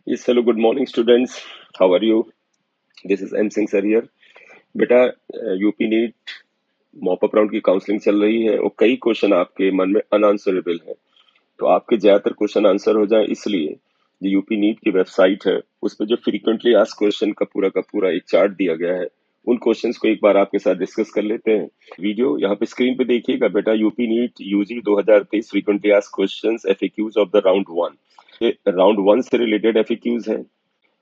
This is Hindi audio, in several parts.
Yes, hello, good morning, students. How are you? This is M Singh sir here. बेटा UP NEET mop up round की काउंसलिंग चल रही है और कई क्वेश्चन आपके मन में अनआंसरेबल है। तो आपके ज्यादातर क्वेश्चन आंसर हो जाए इसलिए जो यूपी नीट की वेबसाइट है उस पर जो फ्रीक्वेंटली आस्क्ड क्वेश्चन का पूरा एक चार्ट दिया गया है, उन क्वेश्चंस को एक बार आपके साथ डिस्कस कर लेते हैं। वीडियो यहाँ पे स्क्रीन पे देखिएगा बेटा। UP NEET UG 2023 frequently asked questions FAQs of the round one. ये राउंड वन से रिलेटेड एफएक्यूज हैं।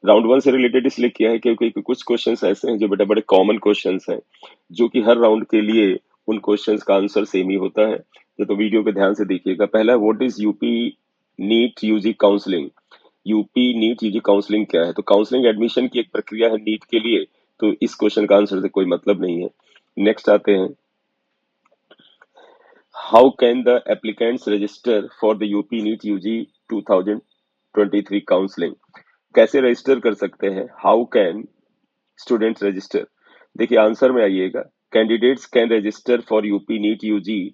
राउंड वन से रिलेटेड इसलिए किया है क्योंकि कुछ क्वेश्चंस ऐसे हैं जो बेटा बड़े कॉमन क्वेश्चंस हैं, जो कि हर राउंड के लिए उन क्वेश्चंस का आंसर सेम ही होता है। तो वीडियो पे ध्यान से देखिएगा। पहला, what is UP NEET UG counselling. UP NEET UG counselling क्या है? तो काउंसलिंग एडमिशन की एक प्रक्रिया है नीट के लिए। तो इस क्वेश्चन का आंसर से कोई मतलब नहीं है। नेक्स्ट आते हैं, how can the applicants register for the UP NEET UG 2023 counselling. कैसे रजिस्टर कर सकते हैं? How can students register. देखिए आंसर में आइएगा। Candidates can register for UP NEET UG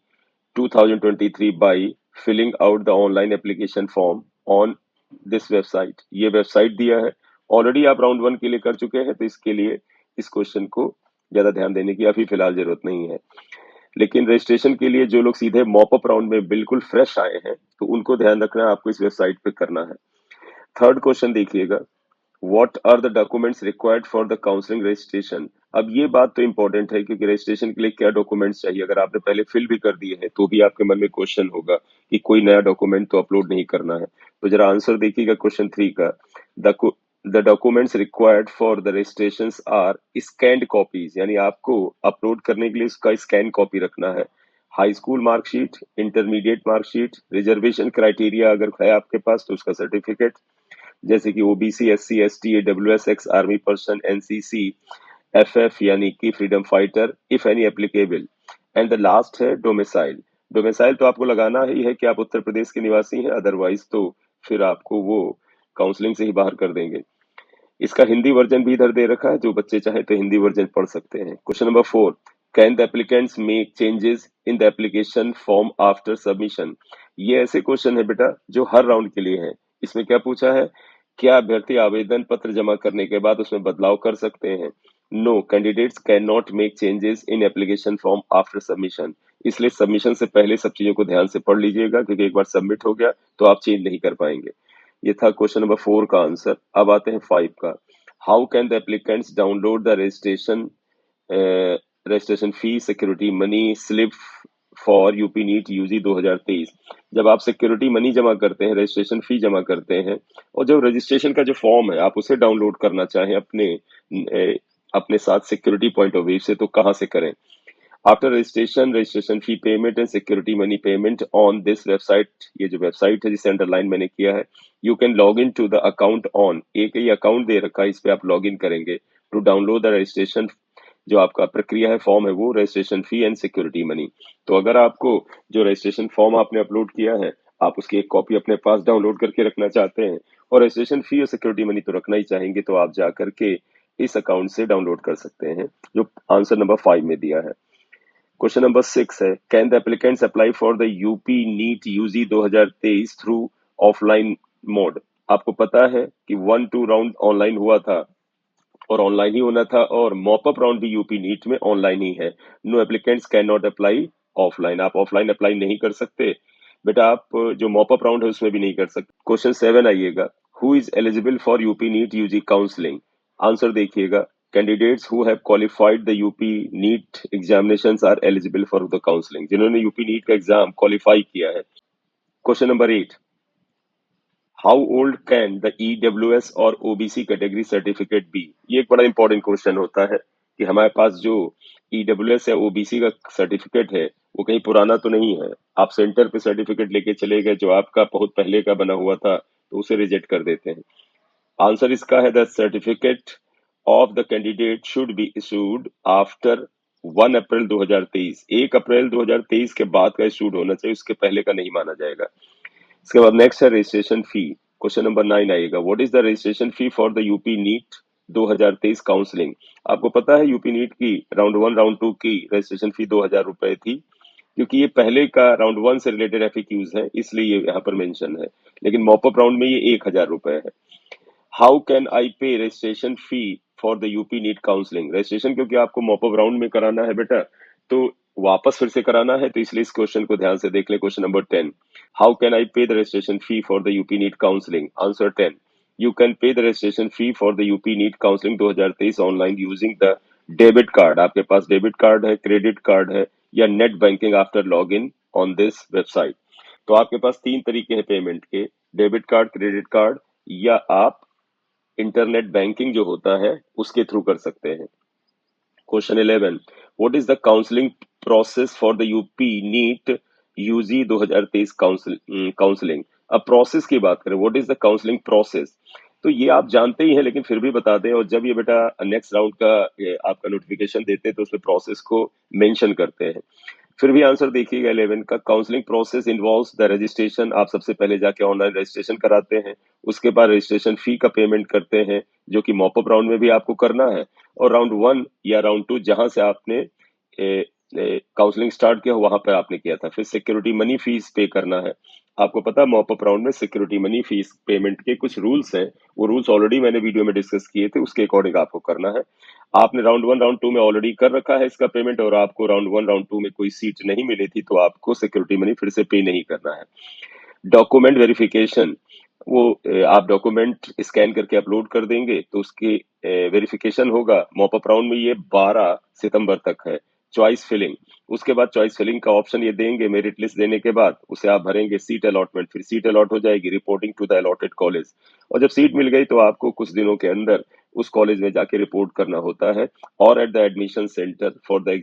2023 by filling out the online application form on this website. ये वेबसाइट दिया है। ऑलरेडी आप राउंड वन के लिए कर चुके हैं तो इसके लिए इस क्वेश्चन को ज्यादा ध्यान देने की अभी फिलहाल जरूरत नहीं है। लेकिन रजिस्ट्रेशन के लिए जो लोग सीधे मॉप अप राउंड में बिल्कुल फ्रेश आए हैं तो उनको ध्यान रखना है, आपको इस वेबसाइट पे करना है। थर्ड क्वेश्चन देखिएगा, what are the documents required for the counselling registration. अब ये बात तो इंपॉर्टेंट है क्योंकि रजिस्ट्रेशन के लिए क्या डॉक्यूमेंट्स चाहिए, अगर आपने पहले फिल भी कर दिए हैं तो भी आपके मन में क्वेश्चन होगा कि कोई नया डॉक्यूमेंट तो अपलोड नहीं करना है। तो जरा आंसर देखिएगा क्वेश्चन थ्री का। The documents required for the registration are scanned copies, यानी आपको अपलोड करने के लिए उसका स्कैन कॉपी रखना है। High school marksheet, intermediate marksheet, reservation criteria अगर है आपके पास तो उसका सर्टिफिकेट, जैसे कि OBC, SC, ST, EWS, ex army person, NCC, FF यानी कि freedom fighter, if any applicable. And the last है डोमिसाइल। डोमिसाइल तो आपको लगाना ही है कि आप उत्तर प्रदेश के निवासी हैं, अदरवाइज तो फिर आपको वो काउंसलिंग से ही बाहर कर देंगे। इसका हिंदी वर्जन भी इधर दे रखा है, जो बच्चे चाहे तो हिंदी वर्जन पढ़ सकते हैं। Question number four, can the applicants make changes in the application form after submission. ये ऐसे क्वेश्चन है बेटा जो हर राउंड के लिए है। इसमें क्या पूछा है, क्या अभ्यर्थी आवेदन पत्र जमा करने के बाद उसमें बदलाव कर सकते हैं? No, candidates can not make changes in application form after submission. इसलिए सबमिशन से पहले सब चीजों को ध्यान से पढ़ लीजिएगा क्योंकि एक बार सबमिट हो गया तो आप चेंज नहीं कर पाएंगे। ये था क्वेश्चन नंबर फोर का आंसर। अब आते हैं फाइव का। How can the applicants download the registration fee security money slip for UP NEET UG 2023। जब आप सिक्योरिटी मनी जमा करते हैं, रजिस्ट्रेशन फी जमा करते हैं और जब रजिस्ट्रेशन का जो फॉर्म है आप उसे डाउनलोड करना चाहें अपने साथ सिक्योरिटी पॉइंट ऑफ व्यू से, तो कहाँ से करें? After registration, registration fee payment and security money payment on this website. ये जो वेबसाइट है जिसे अंडरलाइन मैंने किया है, you can log in to the account on. एक ही अकाउंट दे रखा है, इस पे आप लॉग इन करेंगे टू डाउनलोड द रजिस्ट्रेशन। जो आपका प्रक्रिया है, फॉर्म है, वो registration fee and security money. तो अगर आपको जो रजिस्ट्रेशन फॉर्म आपने अपलोड किया है, आप उसकी एक कॉपी अपने पास डाउनलोड करके रखना चाहते हैं और रजिस्ट्रेशन फी और सिक्योरिटी मनी तो रखना ही चाहेंगे, तो आप जा करके इस अकाउंट से डाउनलोड कर सकते हैं, जो आंसर नंबर फाइव में दिया है। क्वेश्चन नंबर सिक्स है, can the applicants apply for the UP NEET UG 2023 through offline mode. आपको पता है कि 1-2 राउंड ऑनलाइन हुआ था और ऑनलाइन ही होना था, और मॉप अप राउंड भी यूपी नीट में ऑनलाइन ही है। No applicants can not apply offline. आप ऑफलाइन अप्लाई नहीं कर सकते बेटा, आप जो मॉप अप राउंड है उसमें भी नहीं कर सकते। क्वेश्चन सेवन आइएगा, who is eligible for UP NEET UG counselling. Answer देखिएगा, candidates who have qualified the UP NEET examinations are eligible for the counselling. जिन्होंने यूपी नीट का एग्जाम क्वालिफाई किया है। Question number eight, how old can the EWS और ओबीसी कैटेगरी सर्टिफिकेट बी। ये एक बड़ा इंपॉर्टेंट क्वेश्चन होता है कि हमारे पास जो ईडब्ल्यूएस या ओबीसी का सर्टिफिकेट है वो कहीं पुराना तो नहीं है। आप सेंटर पे सर्टिफिकेट लेके चले गए जो आपका बहुत पहले का बना हुआ था, तो उसे रिजेक्ट कर देते हैं। आंसर इसका है, the certificate of the candidate should be issued after 1 अप्रैल 2023। 1 अप्रैल 2023 के बाद का इशूड होना चाहिए, उसके पहले का नहीं माना जाएगा। इसके बाद नेक्स्ट है रजिस्ट्रेशन फी। क्वेश्चन नंबर 9 आएगा, what is the registration fee for the UP NEET 2023 counselling. आपको पता है यूपी नीट की राउंड वन राउंड टू की रजिस्ट्रेशन फी 2000 रुपए थी, क्योंकि ये पहले का राउंड वन से रिलेटेड एफएक्यूज है इसलिए ये यहाँ पर मेंशन है, लेकिन मॉपअप राउंड में ये 1000 रुपए है। How can I pay registration fee for the UP NEET counselling? Registration क्योंकि आपको मॉपअप राउंड में कराना है बेटा, तो वापस फिर से कराना है, तो इसलिए इस क्वेश्चन को ध्यान से देख लें। Question number 10, how can I pay the registration fee for the UP NEET counselling? Answer 10, you can pay the registration fee for the UP NEET counselling 2023 online using the debit card. आपके पास डेबिट कार्ड है, क्रेडिट कार्ड है, या net banking after log in on this website. तो आपके पास तीन तरीके हैं पेमेंट के, डेबिट कार्ड, क्रेडिट कार्ड, या आप इंटरनेट बैंकिंग जो होता है उसके थ्रू कर सकते हैं। Question 11, what is the counselling process for the UP NEET UG 2023 counselling? अब प्रोसेस की बात करें, what is the counselling process, तो ये आप जानते ही हैं, लेकिन फिर भी बता दें। और जब ये बेटा नेक्स्ट राउंड का आपका नोटिफिकेशन देते हैं तो उसमें प्रोसेस को मेंशन करते हैं। फिर भी आंसर देखिएगा 11 का, counselling process involves the registration. आप सबसे पहले जाके ऑनलाइन रजिस्ट्रेशन कराते हैं, उसके बाद रजिस्ट्रेशन फी का पेमेंट करते हैं, जो कि मॉपअप राउंड में भी आपको करना है, और राउंड 1 या राउंड 2 जहां से आपने काउंसलिंग स्टार्ट किया वहां पर आपने किया था, फिर सिक्योरिटी मनी फीस पे करना है। आपको पता है मॉपअप राउंड में सिक्योरिटी मनी फीस पेमेंट के कुछ रूल्स हैं, वो रूल्स ऑलरेडी मैंने वीडियो में डिस्कस किए थे, उसके अकॉर्डिंग आपको करना है। आपने राउंड 1 राउंड 2 में ऑलरेडी कर रखा है इसका पेमेंट, और आपको राउंड 1 राउंड 2 में कोई सीट नहीं मिली थी, तो आपको सिक्योरिटी मनी फिर से पे नहीं करना है। डॉक्यूमेंट वेरिफिकेशन, वो आप डॉक्यूमेंट स्कैन करके अपलोड कर देंगे तो उसकी वेरिफिकेशन होगा। मॉपअप राउंड में ये 12 सितंबर तक है। चॉइस फिलिंग, उसके बाद चॉइस फिलिंग का ऑप्शन ये देंगे, मेरिट लिस्ट देने के बाद उसे आप भरेंगे। सीट अलॉटमेंट, फिर सीट अलॉट हो जाएगी, reporting to the allotted college, और जब सीट मिल गई तो आपको कुछ दिनों के अंदर उस कॉलेज में जाके रिपोर्ट करना होता है, और at the admission centre for the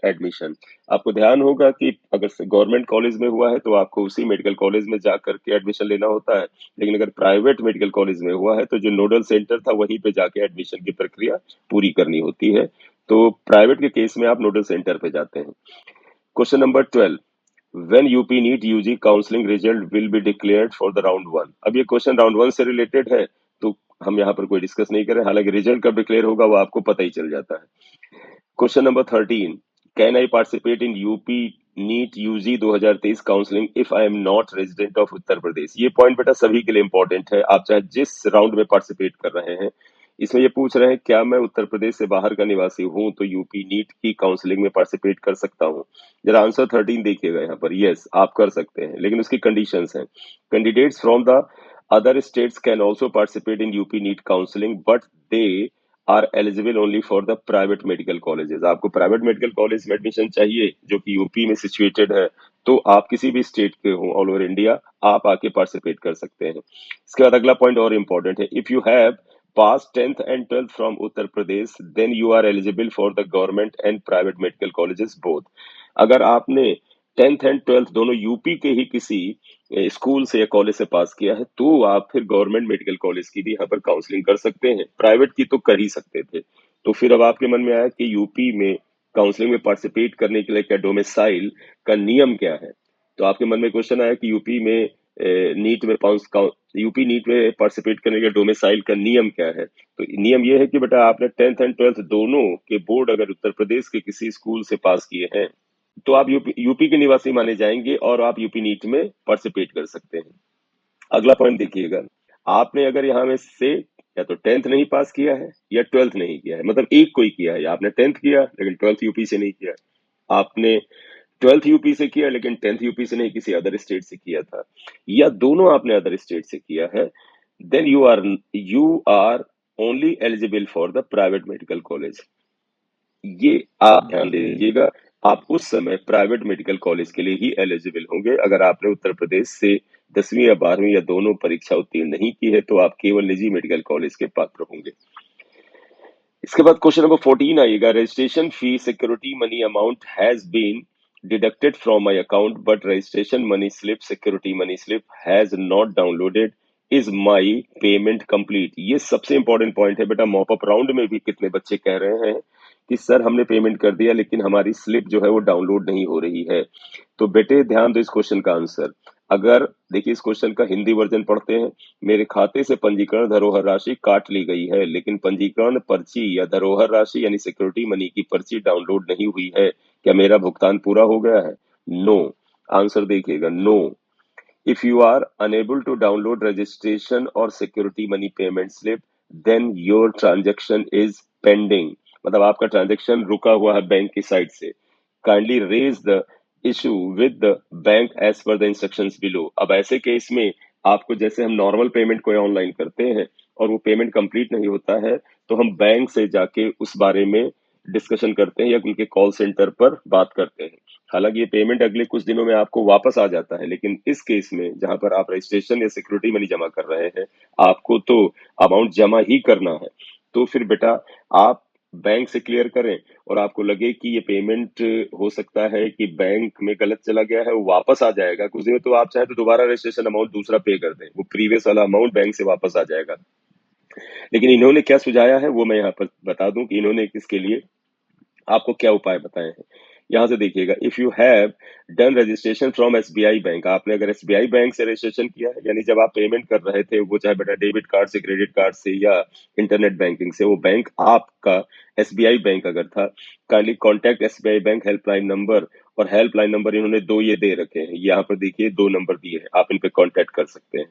admission. आपको ध्यान होगा कि अगर गवर्नमेंट कॉलेज में हुआ है तो आपको उसी मेडिकल कॉलेज में जा करके एडमिशन लेना होता है, लेकिन अगर प्राइवेट मेडिकल कॉलेज में हुआ है तो जो नोडल सेंटर था वहीं पे जाके एडमिशन की प्रक्रिया पूरी करनी होती है। तो प्राइवेट के केस में आप नोडल सेंटर पे जाते हैं। Question number 12, when UP NEET UG counselling result will be declared for the round 1? अब ये क्वेश्चन राउंड 1 से रिलेटेड है, तो हम यहाँ पर कोई डिस्कस नहीं करें, हालांकि रिजल्ट कब डिक्लेयर होगा वो आपको पता ही चल जाता है। Question number 13, can I participate in UP NEET UG 2023 counselling if I am not resident of Uttar Pradesh? ये पॉइंट बेटा सभी के लिए इंपॉर्टेंट है, आप चाहे जिस राउंड में पार्टिसिपेट कर रहे हैं। इसमें ये पूछ रहे हैं क्या मैं उत्तर प्रदेश से बाहर का निवासी हूं तो यूपी नीट की काउंसलिंग में पार्टिसिपेट कर सकता हूं? जरा आंसर 13 देखिएगा यहाँ पर, यस आप कर सकते हैं, लेकिन उसकी कंडीशंस हैं। Candidates from the other states can also participate in UP NEET counselling but they are eligible only for the private medical colleges. आपको प्राइवेट मेडिकल कॉलेज में एडमिशन चाहिए जो कि यूपी में सिचुएटेड है, तो आप किसी भी स्टेट के हो ऑल ओवर इंडिया, आप आके पार्टिसिपेट कर सकते हैं। इसके बाद अगला पॉइंट और इंपॉर्टेंट है, if you have pass 10th and 12th from Uttar Pradesh then you are eligible for the government and private medical colleges both. अगर आपने 10th एंड 12th दोनों यूपी के ही किसी स्कूल से या कॉलेज से पास किया है तो आप फिर गवर्नमेंट मेडिकल कॉलेज की भी यहाँ पर काउंसलिंग कर सकते हैं, प्राइवेट की तो कर ही सकते थे। तो फिर अब आपके मन में आया कि यूपी में काउंसलिंग में पार्टिसिपेट करने के लिए क्या डोमिसाइल का नियम क्या है? तो आपके मन में क्वेश्चन आया कि यूपी में नीट में यूपी नीट में पार्टिसिपेट करने के डोमिसाइल का नियम क्या है? तो नियम ये है कि बेटा आपने 10th एंड 12th दोनों के बोर्ड अगर उत्तर प्रदेश के किसी स्कूल से पास किए हैं तो आप यूपी के निवासी माने जाएंगे और आप यूपी नीट में पार्टिसिपेट कर सकते हैं। अगला पॉइंट देखिएगा, आपने अगर यहाँ में से या तो 10th नहीं पास किया है या 12th नहीं किया है, मतलब एक कोई किया है, आपने 10th किया लेकिन 12th यूपी से नहीं किया, आपने 12th यूपी से किया लेकिन 10th यूपी से नहीं किसी अदर स्टेट से किया था, या दोनों आपने अदर स्टेट से किया है, then you are only eligible for the private medical college. ये आप ध्यान दे दीजिएगा, आप उस समय प्राइवेट मेडिकल कॉलेज के लिए ही एलिजिबल होंगे। अगर आपने उत्तर प्रदेश से 10वीं या 12वीं या दोनों परीक्षा उत्तीर्ण नहीं की है तो आप केवल निजी मेडिकल कॉलेज के पात्र होंगे। इसके बाद क्वेश्चन नंबर 14 आइएगा, registration fee security money amount has been deducted from my account but registration money slip security money slip has not downloaded, is my payment complete? ये सबसे इंपॉर्टेंट पॉइंट है बेटा। मॉपअप राउंड में भी कितने बच्चे कह रहे हैं कि सर हमने पेमेंट कर दिया लेकिन हमारी स्लिप जो है वो डाउनलोड नहीं हो रही है। तो बेटे ध्यान दो इस क्वेश्चन का आंसर, अगर देखिए इस क्वेश्चन का हिंदी वर्जन पढ़ते हैं, मेरे खाते से पंजीकरण धरोहर राशि काट ली गई है लेकिन पंजीकरण पर्ची या धरोहर राशि यानी सिक्योरिटी मनी की पर्ची डाउनलोड नहीं हुई है, क्या मेरा भुगतान पूरा हो गया है? नो। आंसर देखिएगा, no. If you are unable to download registration or security money payment slip, then your transaction is pending. मतलब आपका ट्रांजेक्शन रुका हुआ है बैंक की साइड से. Kindly raise the issue with the bank as per the instructions below. अब ऐसे केस में आपको, जैसे हम नॉर्मल पेमेंट कोई ऑनलाइन करते हैं और वो पेमेंट कंप्लीट नहीं होता है, तो हम बैंक से जाके उस बारे में डिस्कशन करते हैं या उनके कॉल सेंटर पर बात करते हैं. हालांकि ये पेमेंट अगले कुछ दिनों में आपको वापस आ जाता है, लेकिन इस केस में जहां पर आप रजिस्ट्रेशन या सिक्योरिटी मनी जमा कर रहे हैं, आपको तो अमाउंट जमा ही करना है. तो फिर बेटा आप बैंक से क्लियर करें, और आपको लगे कि ये पेमेंट हो सकता है कि बैंक में गलत चला गया है, वो वापस आ जाएगा कुछ दिन में, तो आप चाहे तो दोबारा रजिस्ट्रेशन अमाउंट दूसरा पे कर दें, वो प्रीवियस वाला अमाउंट बैंक से वापस आ जाएगा. लेकिन इन्होंने क्या सुझाया है वो मैं यहाँ पर बता दूं कि इन्होंने इसके लिए आपको क्या उपाय बताए हैं. यहाँ से देखिएगा, if you have done registration from SBI bank, आपने अगर एसबीआई बैंक से रजिस्ट्रेशन किया है, यानी जब आप पेमेंट कर रहे थे, वो चाहे बेटा डेबिट कार्ड से, क्रेडिट कार्ड से या इंटरनेट बैंकिंग से, वो बैंक आपका एसबीआई बैंक अगर था, kindly contact SBI bank helpline number. और हेल्पलाइन नंबर इन्होंने दो ये दे रखे हैं, यहाँ पर देखिए दो नंबर दिए हैं, आप इन पे कॉन्टैक्ट कर सकते हैं.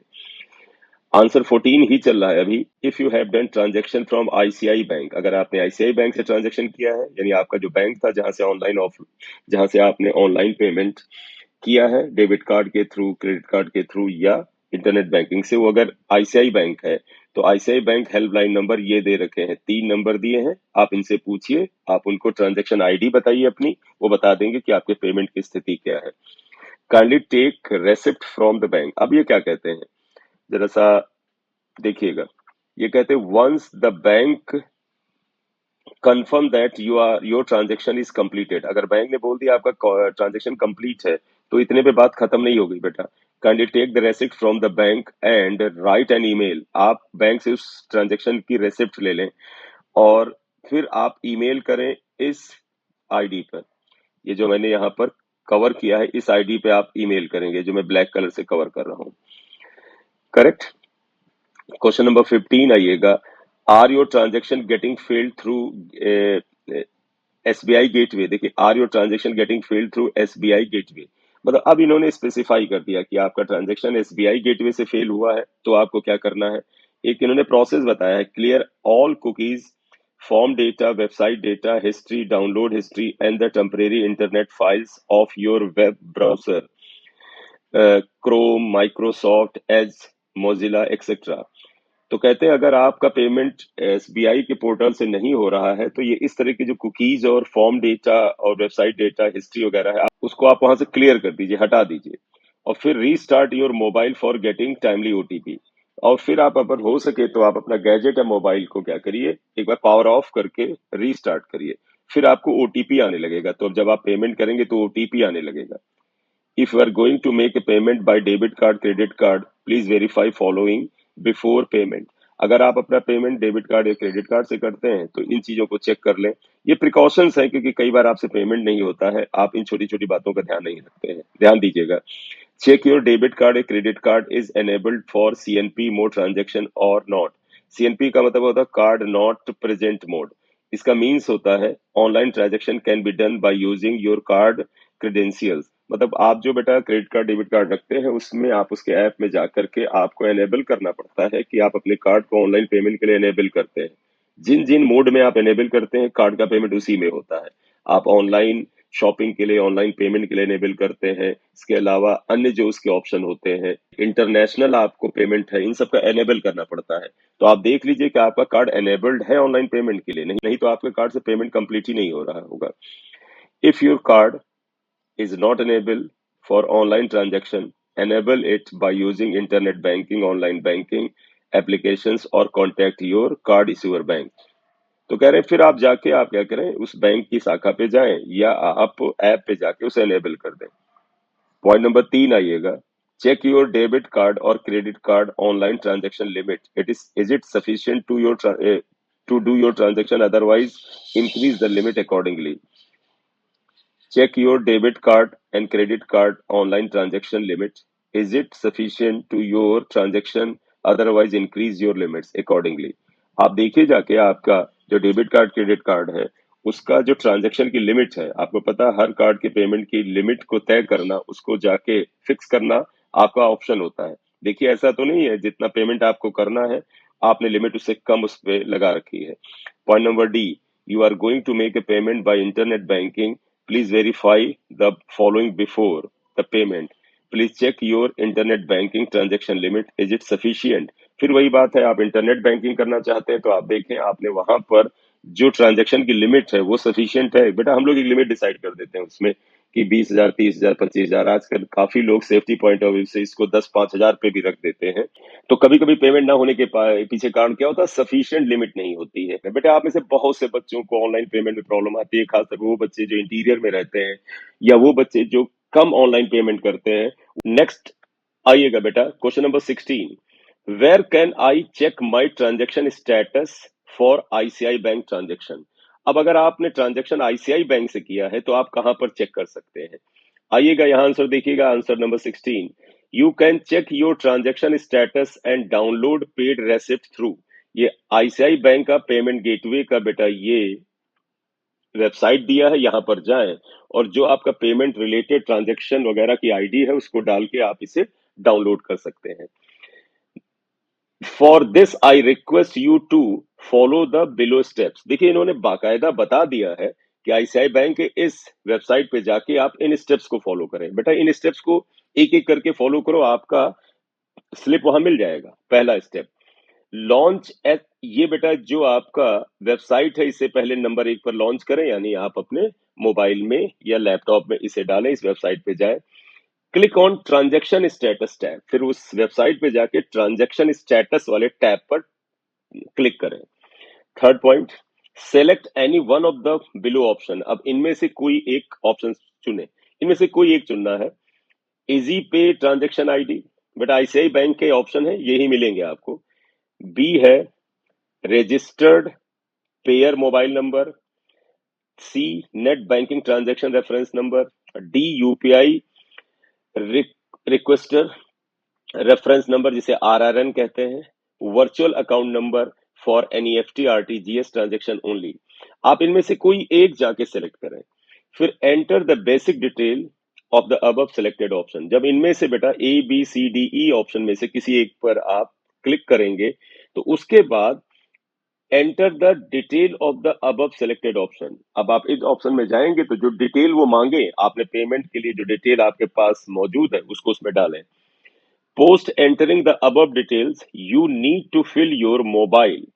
आंसर 14 ही चल रहा है अभी. If you have done transaction from ICI bank, अगर आपने आईसीआई बैंक से ट्रांजेक्शन किया है, यानी आपका जो बैंक था जहां से ऑनलाइन ऑफ जहां से आपने ऑनलाइन पेमेंट किया है, डेबिट कार्ड के थ्रू, क्रेडिट कार्ड के थ्रू या इंटरनेट बैंकिंग से, वो अगर आईसीआई बैंक है, तो आईसीआई बैंक हेल्पलाइन नंबर ये दे रखे हैं, 3 नंबर दिए हैं, आप इनसे पूछिए, आप उनको ट्रांजेक्शन आईडी बताइए अपनी, वो बता देंगे कि आपके पेमेंट की स्थिति क्या है. Kindly take receipt from the bank. अब ये क्या कहते हैं, जरा सा देखिएगा. ये कहते हैं once the bank confirm that your transaction is completed. अगर बैंक ने बोल दिया आपका ट्रांजेक्शन कंप्लीट है, तो इतने पे बात खत्म नहीं हो गई बेटा. Kindly take the receipt from the bank and write an email. आप बैंक से उस ट्रांजेक्शन की रेसिप्ट ले लें और फिर आप ईमेल करें इस आईडी पर. ये जो मैंने यहाँ पर कवर किया है, इस आईडी पे आप ईमेल करेंगे, जो मैं ब्लैक कलर से कवर कर रहा हूँ. करेक्ट. क्वेश्चन नंबर 15 आइएगा. Are your transaction getting failed through SBI gateway. देखिए, are your transaction getting failed through SBI gateway, मतलब अब इन्होंने स्पेसिफाई कर दिया कि आपका ट्रांजेक्शन एसबीआई गेटवे से फेल हुआ है, तो आपको क्या करना है. एक इन्होंने प्रोसेस बताया है, clear all cookies, form data, website data, history, download history and the temporary internet files of your web browser, Chrome, Microsoft Edge, Mozilla etcetera. तो कहते हैं अगर आपका पेमेंट एसबीआई के पोर्टल से नहीं हो रहा है, तो ये इस तरह की जो कुकीज और फॉर्म डेटा और वेबसाइट डेटा, हिस्ट्री वगैरह है, उसको आप वहां से क्लियर कर दीजिए, हटा दीजिए, और फिर restart your mobile for getting timely OTP. और फिर आप अगर हो सके तो आप अपना गैजेट या मोबाइल को क्या करिए, एक बार पावर ऑफ करके रीस्टार्ट करिए, फिर आपको ओटीपी आने लगेगा. तो अब जब आप पेमेंट करेंगे तो ओटीपी आने लगेगा. If you are going to make a payment by debit card, credit card, please verify following before payment. अगर आप अपना पेमेंट डेबिट कार्ड या क्रेडिट कार्ड से करते हैं, तो इन चीजों को चेक कर लें. ये प्रिकॉशंस है, क्योंकि कई बार आपसे पेमेंट नहीं होता है, आप इन छोटी छोटी बातों का ध्यान नहीं रखते हैं, ध्यान दीजिएगा. चेक योर डेबिट कार्ड या credit card is enabled for CNP mode transaction और नॉट. सीएनपी का मतलब होता है कार्ड नॉट प्रेजेंट मोड. इसका मीन्स होता है online transaction can be done by using your card credentials. मतलब आप जो बेटा क्रेडिट कार्ड डेबिट कार्ड रखते हैं, उसमें आप उसके ऐप में जाकर के आपको एनेबल करना पड़ता है कि आप अपने कार्ड को ऑनलाइन पेमेंट के लिए एनेबल करते हैं. जिन जिन मोड में आप एनेबल करते हैं, कार्ड का पेमेंट उसी में होता है. आप ऑनलाइन शॉपिंग के लिए, ऑनलाइन पेमेंट के लिए एनेबल करते हैं. इसके अलावा अन्य जो उसके ऑप्शन होते हैं, इंटरनेशनल आपको पेमेंट है, इन सब का एनेबल करना पड़ता है. तो आप देख लीजिए कि आपका कार्ड एनेबल्ड है ऑनलाइन पेमेंट के लिए, नहीं नहीं तो आपके कार्ड से पेमेंट कंप्लीट ही नहीं हो रहा होगा. If your card is not enabled for online transaction, enable it by using internet banking, online banking applications or contact your card issuer bank. तो कह रहे हैं फिर आप जाके आप क्या करें, उस बैंक की शाखा पे जाएं या आप ऐप पे जाके उसे एनेबल कर दें. पॉइंट नंबर 3 आइएगा. चेक योर डेबिट कार्ड और credit card online transaction limit. Is it sufficient to do your transaction, otherwise increase the limit accordingly. Check your debit card and credit card online transaction limit. Is it sufficient to your transaction? Otherwise, increase your limits accordingly. आप देखिए जाके आपका जो डेबिट कार्ड क्रेडिट कार्ड है, उसका जो ट्रांजैक्शन की लिमिट है, आपको पता है हर कार्ड के पेमेंट की लिमिट को तय करना, उसको जाके फिक्स करना आपका ऑप्शन होता है। देखिए ऐसा तो नहीं है, जितना पेमेंट आपको करना है आपने लिमिट उससे कम उस पे लगा रखी है। Point number D, you are going to make a payment by internet banking, please verify the following before the payment, please check your internet banking transaction limit, is it sufficient. फिर वही बात है, आप इंटरनेट बैंकिंग करना चाहते हैं तो आप देखें आपने वहां पर जो ट्रांजेक्शन की लिमिट है वो सफिशियंट है। बेटा हम लोग एक लिमिट डिसाइड कर देते हैं उसमें कि 20,000, 30,000, 25,000, आजकल काफी लोग सेफ्टी पॉइंट ऑफ व्यू से इसको 10-5,000 पे भी रख देते हैं। तो कभी कभी पेमेंट ना होने के पीछे कारण क्या होता है, सफिशिएंट लिमिट नहीं होती है। बेटा आप में से बहुत से बच्चों को ऑनलाइन पेमेंट में प्रॉब्लम आती है, खासकर वो बच्चे जो इंटीरियर में रहते हैं या वो बच्चे जो कम ऑनलाइन पेमेंट करते हैं। नेक्स्ट आइएगा बेटा, question number 16, where can I check my transaction status for ICI bank transaction. अब अगर आपने ट्रांजेक्शन आईसीआई बैंक से किया है तो आप कहां पर चेक कर सकते हैं। आइएगा यहाँ आंसर देखिएगा, answer number 16, you can check your transaction status and download paid receipt through. ये आईसीआई बैंक का पेमेंट गेटवे का बेटा ये वेबसाइट दिया है, यहाँ पर जाएं और जो आपका पेमेंट रिलेटेड ट्रांजेक्शन वगैरह की आईडी है उसको डाल के आप इसे डाउनलोड कर सकते हैं। For this I request you to follow the below steps. देखिए इन्होंने बाकायदा बता दिया है कि आईसीआई बैंक के इस वेबसाइट पे जाके आप इन स्टेप्स को फॉलो करें। बेटा इन स्टेप्स को एक एक करके फॉलो करो, आपका स्लिप वहां मिल जाएगा। पहला स्टेप, लॉन्च एट, ये बेटा जो आपका वेबसाइट है इसे पहले नंबर 1 पर लॉन्च करें, यानी आप अपने मोबाइल में या लैपटॉप में इसे डालें, इस वेबसाइट पे जाएं। Click on transaction status tab, फिर उस वेबसाइट पे जाके ट्रांजैक्शन स्टेटस वाले टैब पर क्लिक करें। Third point, select any one of the below option. अब इनमें से कोई एक ऑप्शन चुने, इनमें से कोई एक चुनना है। इजी पे ट्रांजैक्शन आईडी, बेटा आईसीआई बैंक के ऑप्शन है यही मिलेंगे आपको। बी है registered payer mobile number, C net banking transaction reference number, D UPI requester reference number जिसे आरआरएन कहते हैं, virtual account number for NEFT RTGS transaction only. आप इनमें से कोई एक जाके सेलेक्ट करें, फिर enter the basic detail of the above selected option. जब इनमें से बेटा A B C D E option में से किसी एक पर आप क्लिक करेंगे तो उसके बाद enter the detail of the above selected option. अब आप इस ऑप्शन में जाएंगे तो जो डिटेल वो मांगे आपने पेमेंट के लिए, जो डिटेल आपके पास मौजूद है उसको उसमें डालें। Post entering the above details you need to fill your mobile.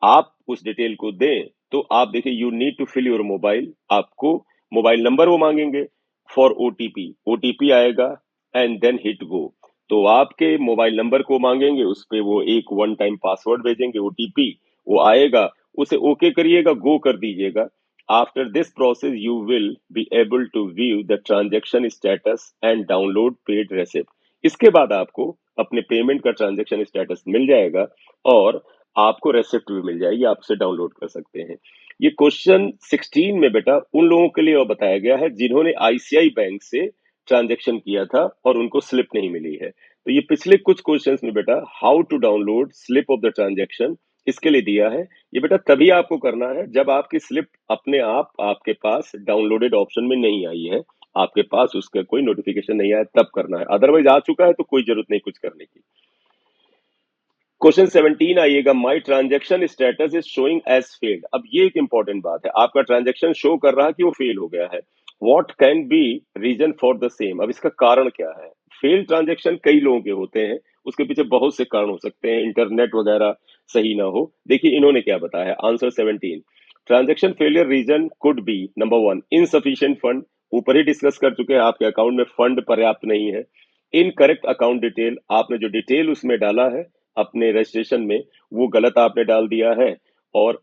आप उस डिटेल को दें तो आप देखिए you need to fill your mobile, आपको मोबाइल नंबर वो मांगेंगे फॉर ओटीपी, ओटीपी आएगा एंड देन हिट गो। तो आपके मोबाइल नंबर को मांगेंगे, उस पे वो एक वन टाइम पासवर्ड भेजेंगे, ओटीपी वो आएगा, उसे ओके करिएगा, गो कर दीजिएगा। After this process you will be able to view the transaction status and download paid receipt. इसके बाद आपको अपने पेमेंट का ट्रांजेक्शन स्टेटस मिल जाएगा और आपको रेसिप्ट भी मिल जाएगी, आप उसे डाउनलोड कर सकते हैं। ये क्वेश्चन 16 में बेटा उन लोगों के लिए बताया गया है जिन्होंने आईसीआई बैंक से ट्रांजैक्शन किया था और उनको स्लिप नहीं मिली है। तो ये पिछले कुछ क्वेश्चंस में बेटा how to download slip of the transaction इसके लिए दिया है। ये बेटा तभी आपको करना है जब आपकी स्लिप अपने आप आपके पास डाउनलोडेड ऑप्शन में नहीं आई है, आपके पास उसका कोई नोटिफिकेशन नहीं आया, तब करना है। अदरवाइज आ चुका है तो कोई जरूरत नहीं कुछ करने की। क्वेश्चन 17 आइएगा, my transaction status is showing as failed. अब ये एक इंपॉर्टेंट बात है, आपका ट्रांजेक्शन शो कर रहा है कि वो फेल हो गया है। What can be reason for the same. अब इसका कारण क्या है। फेल ट्रांजेक्शन कई लोगों के होते हैं, उसके पीछे बहुत से कारण हो सकते हैं, इंटरनेट वगैरह सही ना हो। देखिए इन्होंने क्या बताया है, answer 17, transaction failure reason could be number 1 insufficient fund, ऊपर ही डिस्कस कर चुके हैं आपके अकाउंट में फंड पर्याप्त नहीं है। इनकरेक्ट अकाउंट डिटेल, आपने जो डिटेल उसमें डाला है अपने रजिस्ट्रेशन में वो गलत आपने डाल दिया है। और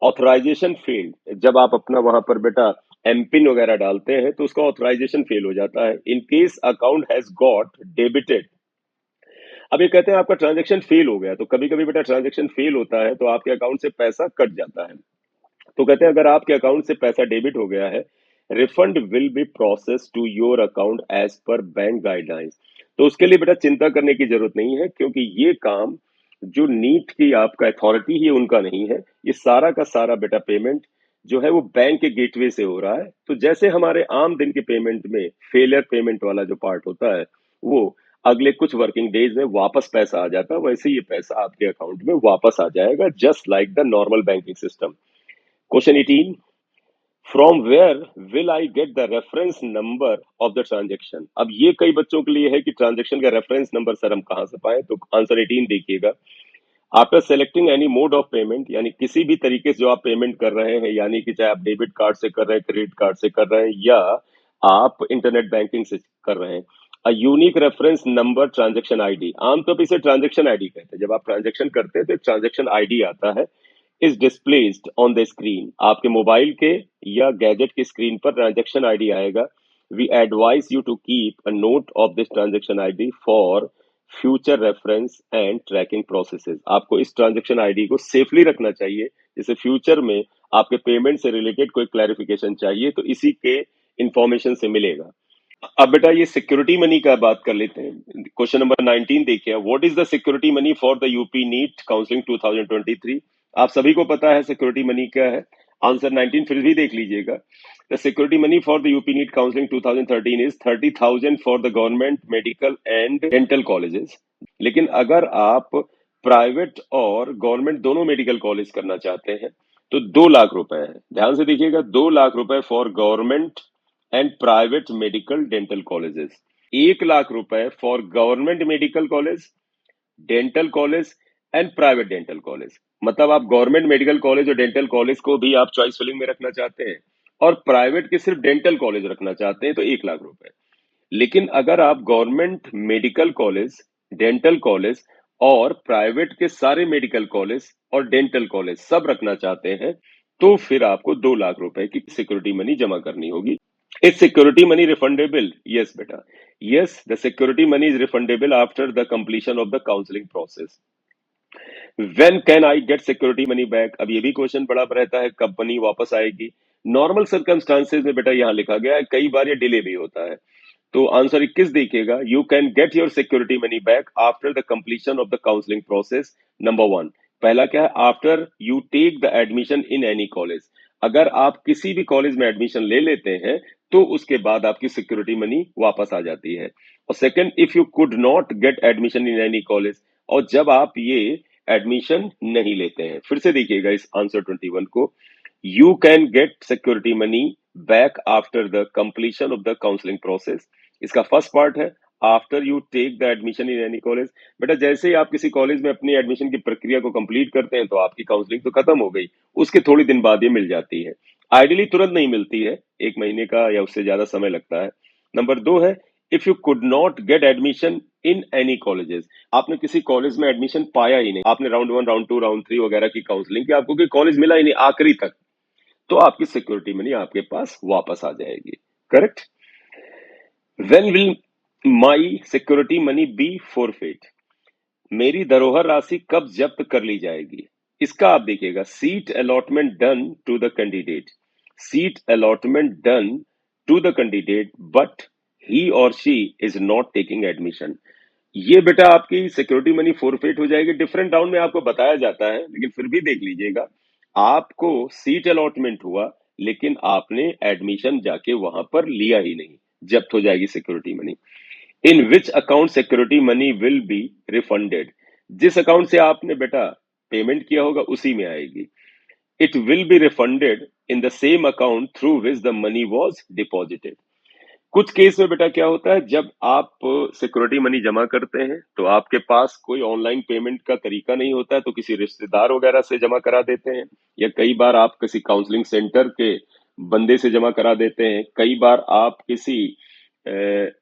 ऑथराइजेशन फेल्ड, जब आप अपना वहां पर बेटा एमपिन वगैरह डालते हैं तो उसका ऑथराइजेशन फेल हो जाता है। In case account has got debited, अब ये कहते हैं आपका ट्रांजेक्शन फेल हो गया, तो कभी कभी बेटा ट्रांजेक्शन फेल होता है तो आपके अकाउंट से पैसा कट जाता है। तो कहते हैं अगर आपके अकाउंट से पैसा डेबिट हो गया है, refund will be process to your account as per bank guidelines. तो उसके लिए बेटा चिंता करने की जरूरत नहीं है, क्योंकि ये काम जो नीट की आपका अथॉरिटी ही उनका नहीं है, ये सारा का सारा बेटा पेमेंट जो है वो बैंक के गेटवे से हो रहा है। तो जैसे हमारे आम दिन के पेमेंट में फेलियर पेमेंट वाला जो पार्ट होता है, वो अगले कुछ वर्किंग डेज में वापस पैसा आ जाता है, वैसे ये पैसा आपके अकाउंट में वापस आ जाएगा, just like the normal banking system. Question 18, from where will I get the reference number of the transaction. अब ये कई बच्चों के लिए है कि ट्रांजेक्शन का रेफरेंस नंबर सर हम कहाँ से पाए, तो आंसर 18 देखिएगा। After selecting any mode of payment, यानी किसी भी तरीके से जो आप पेमेंट कर रहे हैं, यानी कि चाहे आप डेबिट कार्ड से कर रहे हैं, क्रेडिट कार्ड से कर रहे हैं, या आप इंटरनेट बैंकिंग से कर रहे हैं, a unique reference number transaction ID, आमतौर पर इसे ट्रांजेक्शन आईडी कहते हैं। जब आप ट्रांजेक्शन करते हैं तो एक ट्रांजेक्शन आईडी आता है, is displaced on the screen, आपके मोबाइल के या गैजेट की स्क्रीन पर ट्रांजेक्शन आईडी आएगा। We advise you to keep a note of this transaction ID for future reference and tracking processes. आपको इस ट्रांजेक्शन आईडी को सेफली रखना चाहिए, जैसे फ्यूचर में आपके पेमेंट से रिलेटेड कोई क्लैरिफिकेशन चाहिए तो इसी के इंफॉर्मेशन से मिलेगा। अब बेटा ये सिक्योरिटी मनी का बात कर लेते हैं। क्वेश्चन नंबर 19 देखिए, what is the security money for the UP NEET counselling 2023। आप सभी को पता है सिक्योरिटी मनी क्या है। आंसर 19 फिर भी देख लीजिएगा। The security money for the UP NEET counselling 2013 is 30,000 for the government medical and dental colleges. लेकिन अगर आप प्राइवेट और गवर्नमेंट दोनों मेडिकल कॉलेज करना चाहते हैं तो 2 लाख रुपए है। ध्यान से देखिएगा, 2 लाख रुपए for government and private medical dental colleges, 1 lakh रुपए for government medical college, dental college and private dental college. मतलब आप गवर्नमेंट मेडिकल कॉलेज और डेंटल कॉलेज को भी आप चॉइस फिलिंग में रखना चाहते हैं और प्राइवेट के सिर्फ डेंटल कॉलेज रखना चाहते हैं तो 1 लाख रुपए। लेकिन अगर आप government medical college, dental college और प्राइवेट के सारे मेडिकल कॉलेज और डेंटल कॉलेज सब रखना चाहते हैं तो फिर आपको 2 लाख रुपए की सिक्योरिटी मनी जमा करनी होगी। Is security money refundable? Yes बेटा, yes, the security money is refundable after the completion of the counselling process. When can I get security money back? अब ये भी क्वेश्चन बड़ा रहता है, कब मनी वापस आएगी। नॉर्मल सर्कमस्टांसेस में बेटा यहाँ लिखा गया है, कई बार ये डिले भी होता है। तो आंसर 21 देखिएगा, you can get your security money back after the completion of the counselling process. Number 1, पहला क्या है, after you take the admission in any college. अगर आप किसी भी कॉलेज में एडमिशन ले लेते हैं तो उसके बाद आपकी सिक्योरिटी मनी वापस आ जाती है। और second, if you could not get admission in any college, और जब आप ये एडमिशन नहीं लेते हैं। फिर से देखिएगा इस आंसर 21 को, you can get security money back after the completion of the counselling process. इसका फर्स्ट पार्ट है after you take the admission in any college. बेटा जैसे ही आप किसी कॉलेज में अपनी एडमिशन की प्रक्रिया को कंप्लीट करते हैं तो आपकी काउंसलिंग तो खत्म हो गई, उसके थोड़ी दिन बाद ये मिल जाती है। आइडियली तुरंत नहीं मिलती है, 1 महीने का या उससे ज्यादा समय लगता है। नंबर 2 है, if you could not get admission in any colleges. आपने किसी कॉलेज में एडमिशन पाया ही नहीं, आपने राउंड 1, राउंड 2, राउंड 3 वगैरह की काउंसलिंग की, आपको कोई कॉलेज मिला ही नहीं आखिरी तक, तो आपकी सिक्योरिटी मनी आपके पास वापस आ जाएगी। Correct. When will my security money be forfeit? मेरी धरोहर राशि कब जब्त कर ली जाएगी? इसका आप देखिएगा, seat allotment done to the candidate, seat allotment done to the candidate but he और she is not taking admission. ये बेटा आपकी सिक्योरिटी मनी फोरफेट हो जाएगी। डिफरेंट राउंड में आपको बताया जाता है, लेकिन फिर भी देख लीजिएगा, आपको सीट अलॉटमेंट हुआ लेकिन आपने एडमिशन जाके वहां पर लिया ही नहीं, जब्त हो जाएगी security money. In which account security money will be refunded? जिस अकाउंट से आपने बेटा पेमेंट किया होगा उसी में आएगी। It will be refunded in the same account through which the money was deposited. कुछ केस में बेटा क्या होता है, जब आप सिक्योरिटी मनी जमा करते हैं तो आपके पास कोई ऑनलाइन पेमेंट का तरीका नहीं होता है, तो किसी रिश्तेदार वगैरह से जमा करा देते हैं, या कई बार आप किसी काउंसलिंग सेंटर के बंदे से जमा करा देते हैं, कई बार आप किसी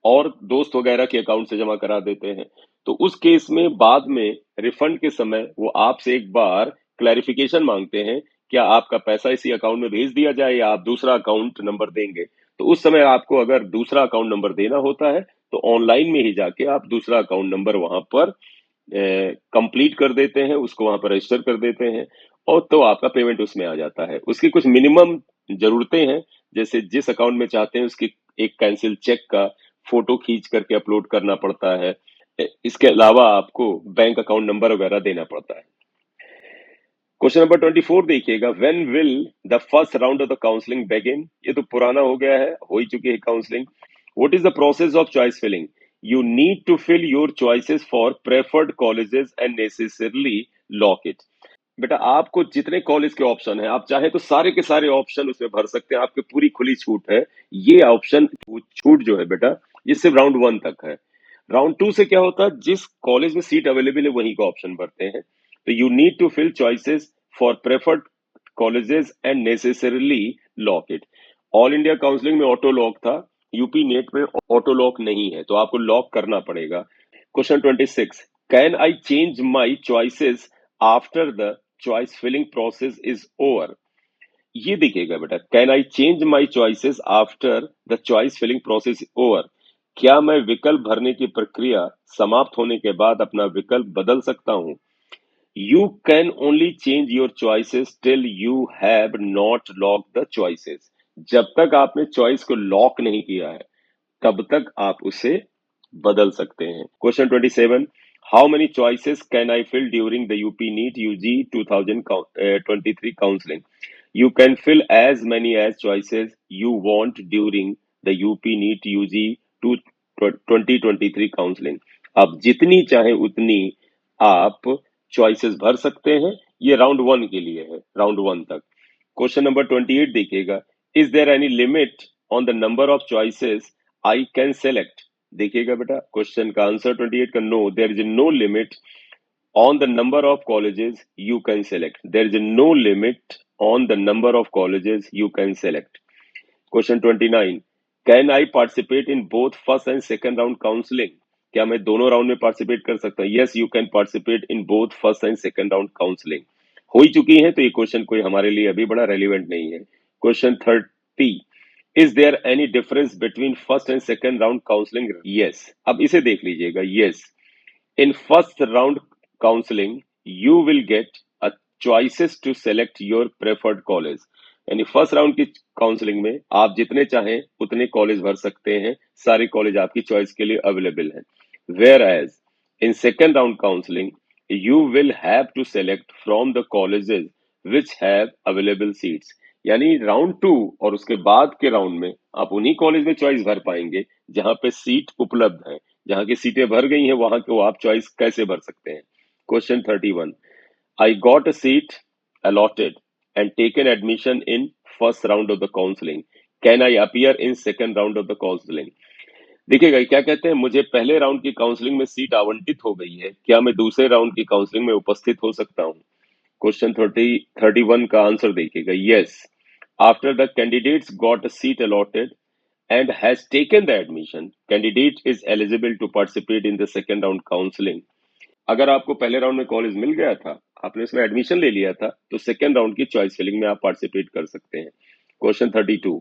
और दोस्त वगैरह के अकाउंट से जमा करा देते हैं। तो उस केस में बाद में रिफंड के समय वो आपसे एक बार क्लैरिफिकेशन मांगते हैं, क्या आपका पैसा इसी अकाउंट में भेज दिया जाए या आप दूसरा अकाउंट नंबर देंगे। तो उस समय आपको अगर दूसरा अकाउंट नंबर देना होता है तो ऑनलाइन में ही जाके आप दूसरा अकाउंट नंबर वहां पर कंप्लीट कर देते हैं, उसको वहां पर रजिस्टर कर देते हैं, और तो आपका पेमेंट उसमें आ जाता है। उसकी कुछ मिनिमम जरूरतें हैं, जैसे जिस अकाउंट में चाहते हैं उसकी एक कैंसिल चेक का फोटो खींच करके अपलोड करना पड़ता है। इसके अलावा आपको बैंक अकाउंट नंबर वगैरह देना पड़ता है। क्वेश्चन नंबर 24 देखिएगा, when will the first round of the counselling begin. ये तो पुराना हो गया है, हो ही चुकी है counselling. What is the process of choice filling? You need to fill your choices for preferred colleges and necessarily lock it. बेटा आपको जितने कॉलेज के ऑप्शन है, आप चाहे तो सारे के सारे ऑप्शन उसमें भर सकते हैं, आपकी पूरी खुली छूट है। ये ऑप्शन छूट जो है बेटा, ये सिर्फ राउंड 1 तक है। राउंड 2 से क्या होता है, जिस कॉलेज में सीट अवेलेबल है वहीं का ऑप्शन भरते हैं। तो you need to fill choices for preferred colleges and necessarily lock it. All India counselling में ऑटो लॉक था, यूपी नेट में ऑटो लॉक नहीं है, तो आपको लॉक करना पड़ेगा। Question 26, can I change my choices after the choice filling process is over. ये देखिएगा बेटा, can I change my choices after the choice filling process over. क्या मैं विकल्प भरने की प्रक्रिया समाप्त होने के बाद अपना विकल्प बदल सकता हूं? You can only change your choices till you have not lock the choices. जब तक आपने चॉइस को लॉक नहीं किया है तब तक आप उसे बदल सकते हैं। Question 27, how many choices can I fill during the UP NEET UG 2023 counselling. You can fill as many as choices you want during the UP NEET UG 2023 counselling. आप जितनी चाहे उतनी आप चॉइसेस भर सकते हैं। ये राउंड 1 के लिए है, राउंड 1 तक। क्वेश्चन नंबर 28 देखिएगा, is there any limit on the number of choices I can select. देखिएगा बेटा, क्वेश्चन का आंसर 28 का no, there is no limit on the number of colleges you can select. There is no limit on the number of colleges you can select. Question 29, can I participate in both first and second round counseling? क्या मैं दोनों राउंड में पार्टिसिपेट कर सकता हूँ? Yes, you can participate in both first and second round counselling. हो ही चुकी है, तो ये क्वेश्चन कोई हमारे लिए अभी बड़ा रेलिवेंट नहीं है। Question 30, is there any difference between first and second round counselling? Yes. अब इसे देख लीजिएगा, yes, in first round counseling you will get a choices to select your preferred college। यानी फर्स्ट राउंड की काउंसलिंग में आप जितने चाहें उतने कॉलेज भर सकते हैं, सारे कॉलेज आपकी चॉइस के लिए अवेलेबल हैं। Where as in second round counselling you will have to select from the colleges which have available seats. यानी राउंड 2 और उसके बाद के राउंड में आप उन्हीं कॉलेज में चॉइस भर पाएंगे जहां पे सीट उपलब्ध है। जहां की सीटें भर गई हैं वहां को आप चॉइस कैसे भर सकते हैं। Question 31, I got a seat allotted and taken admission in first round of the counselling, can I appear in second round of the counselling. देखिएगा क्या कहते हैं, मुझे पहले राउंड की काउंसलिंग में सीट आवंटित हो गई है, क्या मैं दूसरे राउंड की काउंसलिंग में उपस्थित हो सकता हूँ? क्वेश्चन 31 का आंसर देखिएगा, yes, after the candidates got a seat allotted and has taken the admission, candidate is eligible to participate in the second round counseling। अगर आपको पहले राउंड में कॉलेज मिल गया था, आपने उसमें एडमिशन ले लिया था, तो सेकेंड राउंड की चॉइस फिलिंग में आप पार्टिसिपेट कर सकते हैं। Question 32,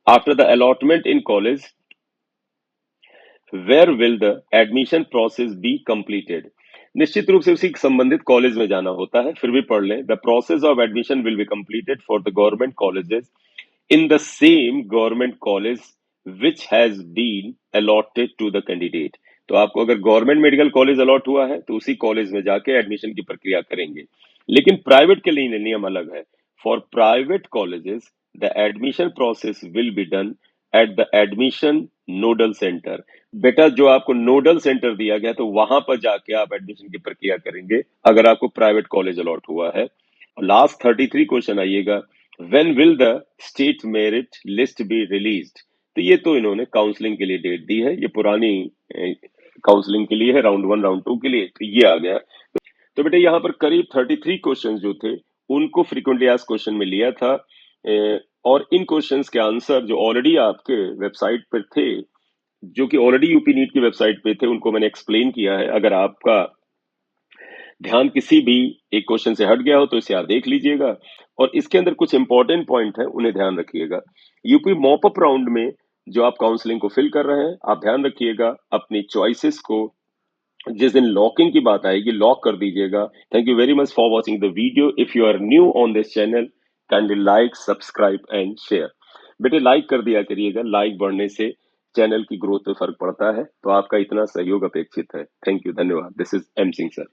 after the allotment in college where will the admission process be completed. निश्चित रूप से उसी संबंधित कॉलेज में जाना होता है, फिर भी पढ़ लें, the process of admission will be completed for the government colleges in the same government college which has been allotted to the candidate। तो आपको अगर गवर्नमेंट मेडिकल कॉलेज अलॉट हुआ है तो उसी कॉलेज में जाके एडमिशन की प्रक्रिया करेंगे। लेकिन प्राइवेट के लिए नियम अलग है। For private colleges the admission process will be done at the admission nodal centre. बेटा जो आपको नोडल सेंटर दिया गया तो वहां पर जाके आप एडमिशन की प्रक्रिया करेंगे अगर आपको प्राइवेट कॉलेज अलॉट हुआ है। लास्ट 33 क्वेश्चन आइएगा, When will the state merit list be released? तो ये तो इन्होंने काउंसलिंग के लिए डेट दी है, ये पुरानी काउंसलिंग के लिए है, राउंड 1 राउंड 2 के लिए, तो ये आ गया। तो बेटा यहाँ पर करीब 33 क्वेश्चंस जो थे उनको फ्रीक्वेंटली आस्क्ड क्वेश्चन में लिया था, और इन क्वेश्चंस के आंसर जो ऑलरेडी आपके वेबसाइट पर थे, जो कि ऑलरेडी यूपी नीट की वेबसाइट पे थे, उनको मैंने एक्सप्लेन किया है। अगर आपका ध्यान किसी भी एक क्वेश्चन से हट गया हो तो इसे आप देख लीजिएगा, और इसके अंदर कुछ इंपॉर्टेंट पॉइंट है, उन्हें ध्यान रखिएगा। यूपी मॉपअप राउंड में जो आप काउंसलिंग को फिल कर रहे हैं, आप ध्यान रखिएगा अपनी चॉइसेस को जिस दिन लॉकिंग की बात आएगी लॉक कर दीजिएगा। Thank you very much for watching the video. If you are new on this channel, kindly like, subscribe and share. बेटे लाइक कर दिया करिएगा, लाइक बढ़ने से चैनल की ग्रोथ पे फर्क पड़ता है, तो आपका इतना सहयोग अपेक्षित है। थैंक यू, धन्यवाद। This is M Singh sir.